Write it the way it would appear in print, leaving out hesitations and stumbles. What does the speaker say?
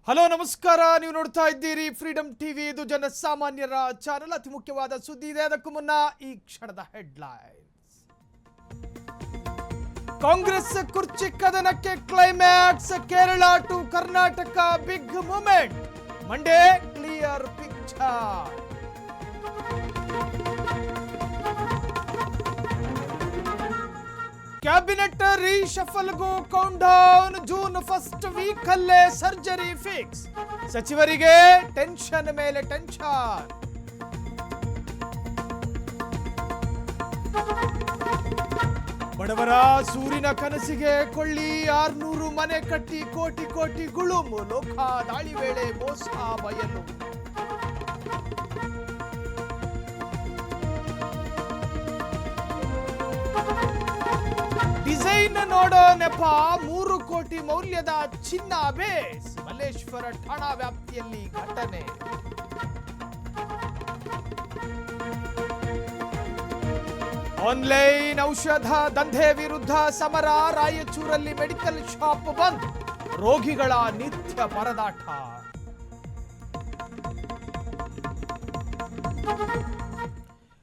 Hello ನಮಸ್ಕಾರ, ನೀವು ನೋಡ್ತಾ ಇದ್ದೀರಿ ಫ್ರೀಡಂ ಟಿವಿ. ಇದು ಜನಸಾಮಾನ್ಯರ ಚಾನೆಲ್. ಅತಿ ಮುಖ್ಯವಾದ ಸುದ್ದಿ ಇದೆ. ಅದಕ್ಕೂ ಮುನ್ನ ಈ ಕ್ಷಣದ ಹೆಡ್ಲೈನ್ಸ್. ಕಾಂಗ್ರೆಸ್ ಕುರ್ಚಿ ಕದನಕ್ಕೆ climax. Kerala to Karnataka big moment. Monday clear picture. Cabinet ರೀಶಫಲ್ಗೂ count down. June first week ಅಲ್ಲೇ ಸರ್ಜರಿ ಫಿಕ್ಸ್. ಸಚಿವರಿಗೆ ಟೆನ್ಷನ್ ಮೇಲೆ ಟೆನ್ಷನ್. ಬಡವರ ಸೂರಿನ ಕನಸಿಗೆ ಕೊಳ್ಳಿ. 600 ಮನೆ ಕಟ್ಟಿ ಕೋಟಿ ಕೋಟಿ ಗುಳುಮು. ಲೋಕ ದಾಳಿ ವೇಳೆ ಮೋಸ ಬಯಲು. ಡಿಸೈನ್ ನೋಡೋ ನೆಪ 3 ಕೋಟಿ ಮೌಲ್ಯದ ಚಿನ್ನ ಬೇಸ್. ಮಲ್ಲೇಶ್ವರ ಠಾಣಾ ವ್ಯಾಪ್ತಿಯಲ್ಲಿ ಘಟನೆ. ಆನ್ಲೈನ್ ಔಷಧ ದಂಧೆ ವಿರುದ್ಧ ಸಮರ. ರಾಯಚೂರಲ್ಲಿ ಮೆಡಿಕಲ್ ಶಾಪ್ ಬಂದ್. ರೋಗಿಗಳ ನಿತ್ಯ ಪರದಾಟ.